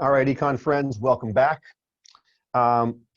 All right, Econ friends, welcome back.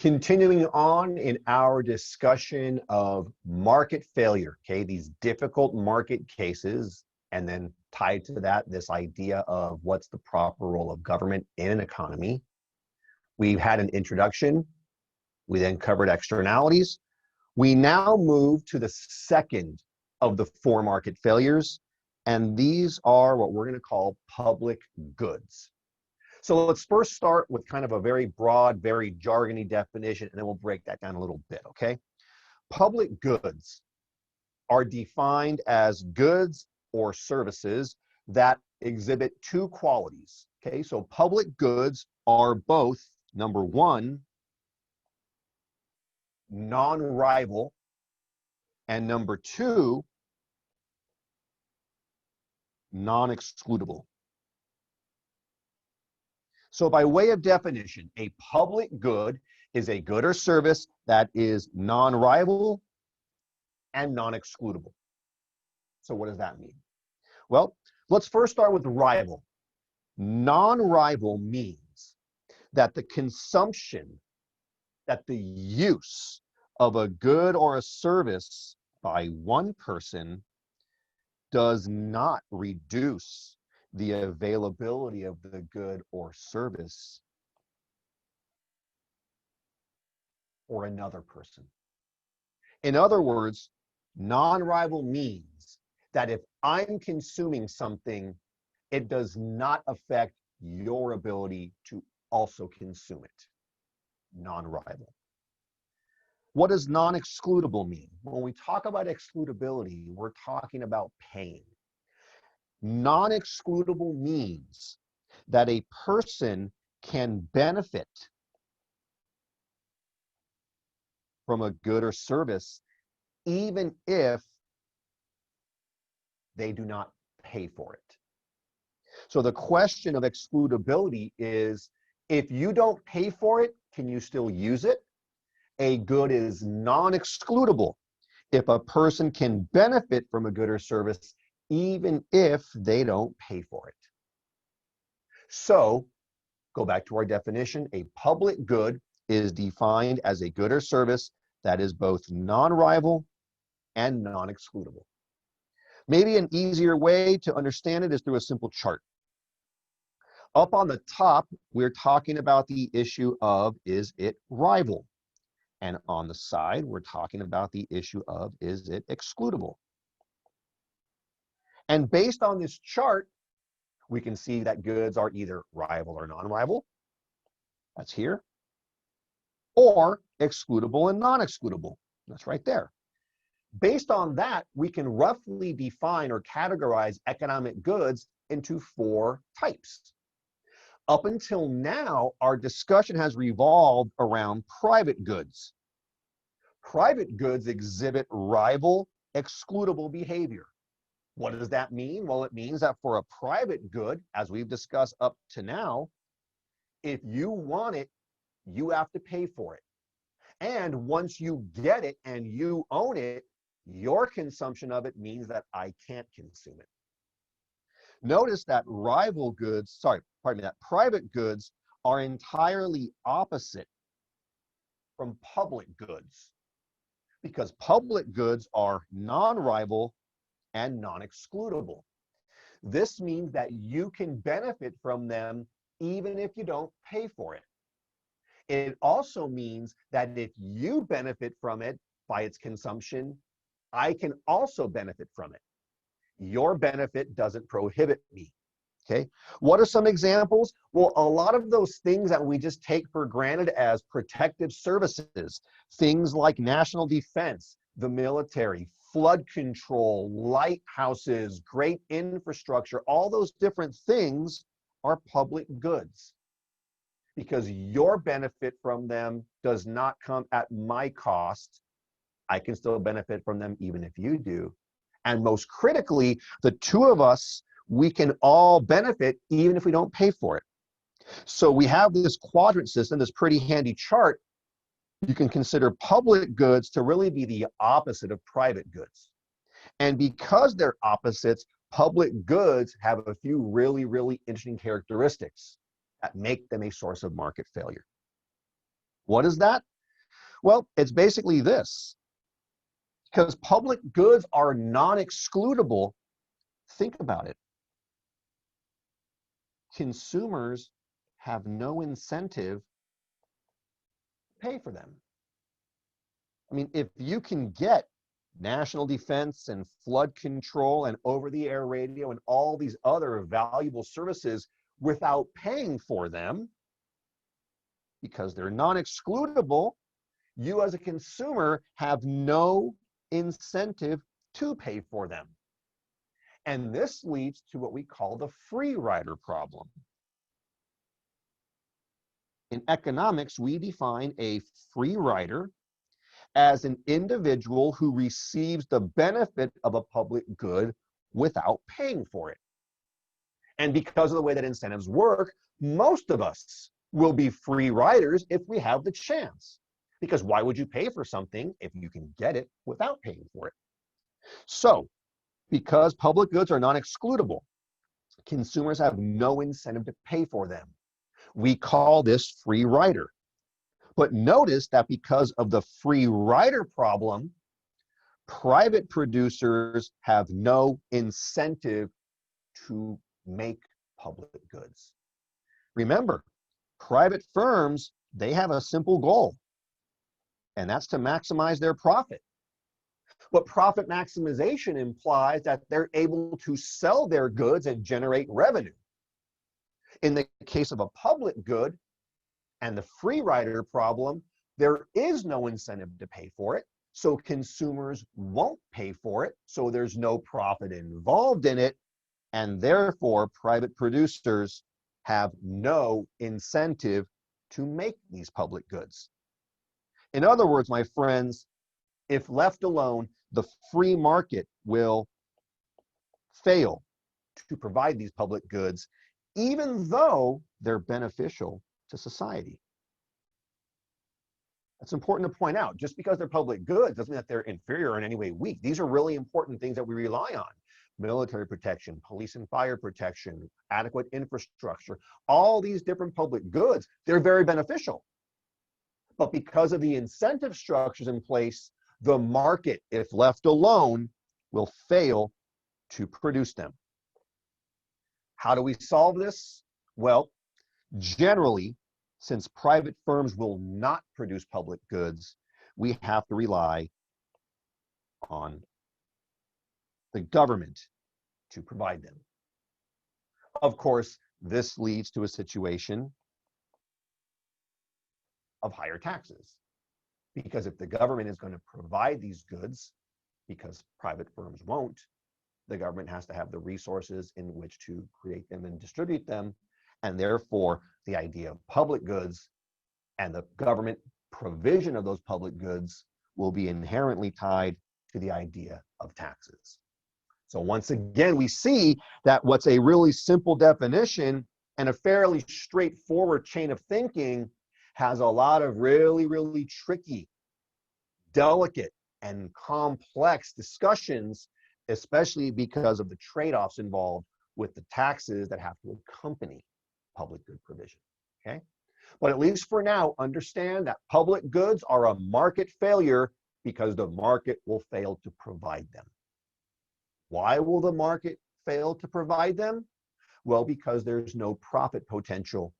Continuing on in our discussion of market failure, okay, these difficult market cases, and then tied to that, this idea of what's the proper role of government in an economy. We've had an introduction. We then covered externalities. We now move to the second of the four market failures, and these are what we're going to call public goods. So let's first start with kind of a very broad, very jargony definition, and then we'll break that down a little bit, okay? Public goods are defined as goods or services that exhibit two qualities, okay? So public goods are both, number one, non-rival, and number two, non-excludable. So by way of definition, a public good is a good or service that is non-rival and non-excludable. So what does that mean? Well, let's first start with rival. Non-rival means that the consumption, that the use of a good or a service by one person does not reduce the availability of the good or service for another person. In other words, non-rival means that if I'm consuming something, it does not affect your ability to also consume it. Non-rival. What does non-excludable mean? When we talk about excludability, we're talking about pain. Non-excludable means that a person can benefit from a good or service even if they do not pay for it. So the question of excludability is, if you don't pay for it, can you still use it? A good is non-excludable if a person can benefit from a good or service even if they don't pay for it. So, go back to our definition, a public good is defined as a good or service that is both non-rival and non-excludable. Maybe an easier way to understand it is through a simple chart. Up on the top, we're talking about the issue of, is it rival? And on the side, we're talking about the issue of, is it excludable? And based on this chart, we can see that goods are either rival or non-rival. That's here. Or excludable and non-excludable. That's right there. Based on that, we can roughly define or categorize economic goods into four types. Up until now, our discussion has revolved around private goods. Private goods exhibit rival, excludable behavior. What does that mean? Well, it means that for a private good, as we've discussed up to now, if you want it, you have to pay for it. And once you get it and you own it, your consumption of it means that I can't consume it. Notice that that private goods are entirely opposite from public goods, because public goods are non-rival and non-excludable. This means that you can benefit from them even if you don't pay for it. It also means that if you benefit from it by its consumption, I can also benefit from it. Your benefit doesn't prohibit me. Okay, what are some examples? Well, a lot of those things that we just take for granted as protective services, things like national defense, the military, flood control, lighthouses, great infrastructure, all those different things are public goods, because your benefit from them does not come at my cost. I can still benefit from them even if you do. And most critically, the two of us, we can all benefit even if we don't pay for it. So we have this quadrant system, this pretty handy chart. You can consider public goods to really be the opposite of private goods. And because they're opposites, public goods have a few really, really interesting characteristics. that make them a source of market failure. What is that? Well, it's basically this. Because public goods are non-excludable, think about it. Consumers have no incentive to pay for them. I mean, if you can get national defense and flood control and over-the-air radio and all these other valuable services without paying for them, because they're non-excludable, you as a consumer have no incentive to pay for them. And this leads to what we call the free rider problem. In economics, we define a free rider as an individual who receives the benefit of a public good without paying for it. And because of the way that incentives work, most of us will be free riders if we have the chance. Because why would you pay for something if you can get it without paying for it? So, because public goods are non-excludable, consumers have no incentive to pay for them. We call this free rider. But notice that because of the free rider problem, private producers have no incentive to make public goods. Remember, private firms, they have a simple goal, and that's to maximize their profit. But profit maximization implies that they're able to sell their goods and generate revenue. In the case of a public good and the free rider problem, there is no incentive to pay for it, so consumers won't pay for it, so there's no profit involved in it, and therefore private producers have no incentive to make these public goods. In other words, my friends, if left alone, the free market will fail to provide these public goods, even though they're beneficial to society. That's important to point out. Just because they're public goods doesn't mean that they're inferior or in any way weak. These are really important things that we rely on. Military protection, police and fire protection, adequate infrastructure, all these different public goods, they're very beneficial. But because of the incentive structures in place, the market, if left alone, will fail to produce them. How do we solve this? Well, generally, since private firms will not produce public goods, we have to rely on the government to provide them. Of course, this leads to a situation of higher taxes. Because if the government is going to provide these goods, because private firms won't, the government has to have the resources in which to create them and distribute them. And therefore, the idea of public goods and the government provision of those public goods will be inherently tied to the idea of taxes. So once again, we see that what's a really simple definition and a fairly straightforward chain of thinking has a lot of really, really tricky, delicate, and complex discussions, especially because of the trade-offs involved with the taxes that have to accompany public good provision, okay? But at least for now, understand that public goods are a market failure because the market will fail to provide them. Why will the market fail to provide them? Well, because there's no profit potential,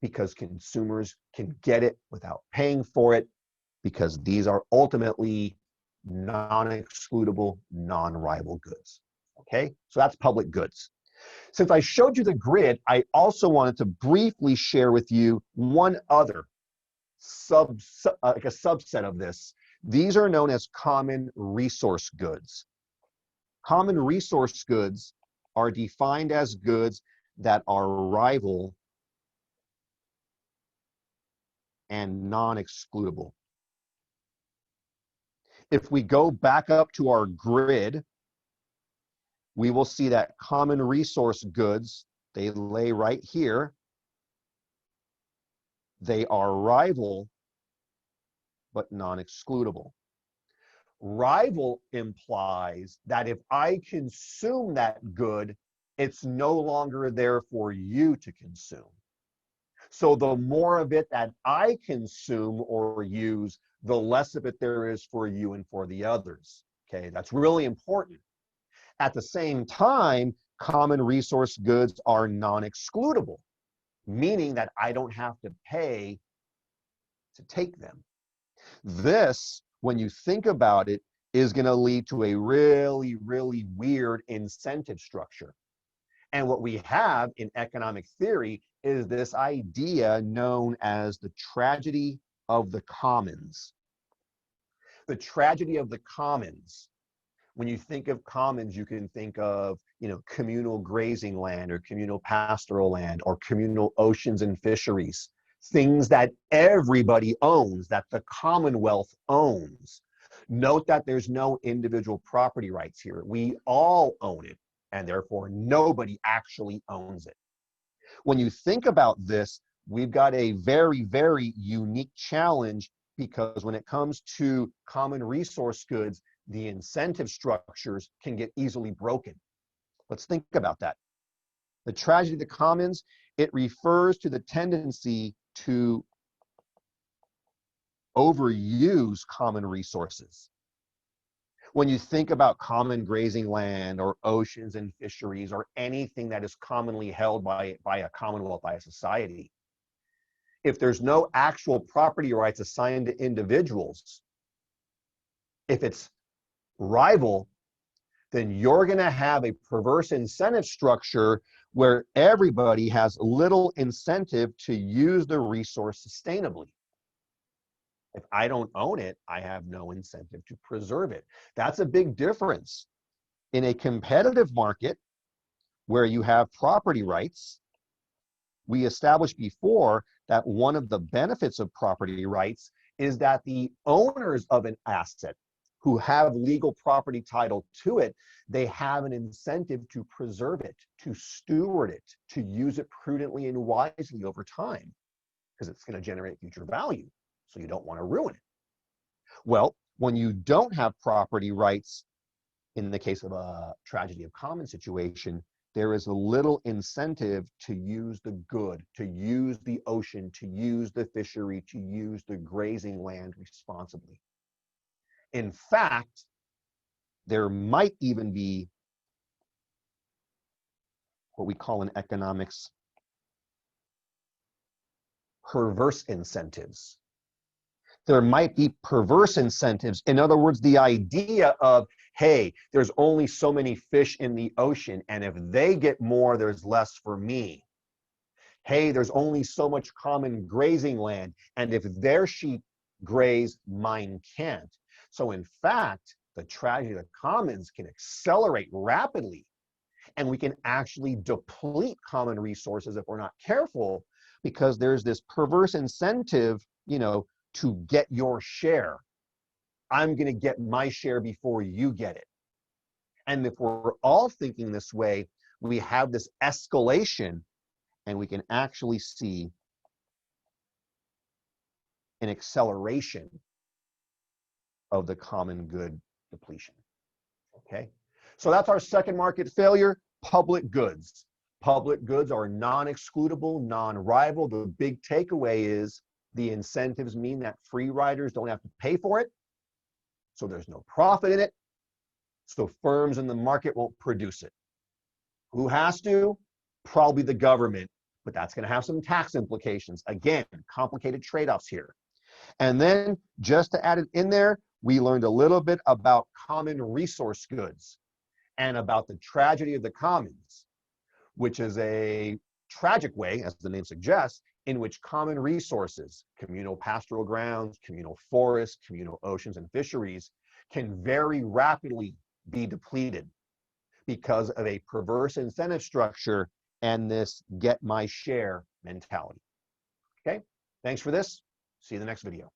because consumers can get it without paying for it, because these are ultimately non-excludable, non-rival goods, okay? So that's public goods. Since I showed you the grid, I also wanted to briefly share with you one other like a subset of this. These are known as common resource goods. Common resource goods are defined as goods that are rival and non-excludable. If we go back up to our grid, we will see that common resource goods, they lay right here. They are rival, but non-excludable. Rival implies that if I consume that good, it's no longer there for you to consume. So the more of it that I consume or use, the less of it there is for you and for the others. Okay, that's really important. At the same time, common resource goods are non-excludable, meaning that I don't have to pay to take them. This, when you think about it, is going to lead to a really, really weird incentive structure. And what we have in economic theory is this idea known as the tragedy of the commons. The tragedy of the commons. When you think of commons, you can think of, communal grazing land or communal pastoral land or communal oceans and fisheries, things that everybody owns, that the Commonwealth owns. Note that there's no individual property rights here. We all own it, and therefore nobody actually owns it. When you think about this, we've got a very, very unique challenge, because when it comes to common resource goods, the incentive structures can get easily broken. Let's think about that. The tragedy of the commons, it refers to the tendency to overuse common resources. When you think about common grazing land or oceans and fisheries or anything that is commonly held by a commonwealth, by a society, if there's no actual property rights assigned to individuals, if it's rival, then you're going to have a perverse incentive structure where everybody has little incentive to use the resource sustainably. If I don't own it, I have no incentive to preserve it. That's a big difference. In a competitive market where you have property rights, we established before that one of the benefits of property rights is that the owners of an asset who have legal property title to it, they have an incentive to preserve it, to steward it, to use it prudently and wisely over time, because it's going to generate future value. So you don't want to ruin it. Well, when you don't have property rights, in the case of a tragedy of commons situation, there is a little incentive to use the good, to use the ocean, to use the fishery, to use the grazing land responsibly. In fact, there might even be what we call in economics perverse incentives. There might be perverse incentives. In other words, the idea of, hey, there's only so many fish in the ocean, and if they get more, there's less for me. Hey, there's only so much common grazing land, and if their sheep graze, mine can't. So in fact, the tragedy of the commons can accelerate rapidly, and we can actually deplete common resources if we're not careful, because there's this perverse incentive, to get your share. I'm going to get my share before you get it. And if we're all thinking this way, we have this escalation, and we can actually see an acceleration of the common good depletion. Okay, so that's our second market failure, public goods. Public goods are non-excludable, non-rival. The big takeaway is the incentives mean that free riders don't have to pay for it, so there's no profit in it, so firms in the market won't produce it. Who has to? Probably the government, but that's going to have some tax implications. Again, complicated trade-offs here. And then, just to add it in there, we learned a little bit about common resource goods and about the tragedy of the commons, which is a tragic way, as the name suggests, in which common resources, communal pastoral grounds, communal forests, communal oceans and fisheries, can very rapidly be depleted because of a perverse incentive structure and this get my share mentality. Okay, thanks for this. See you in the next video.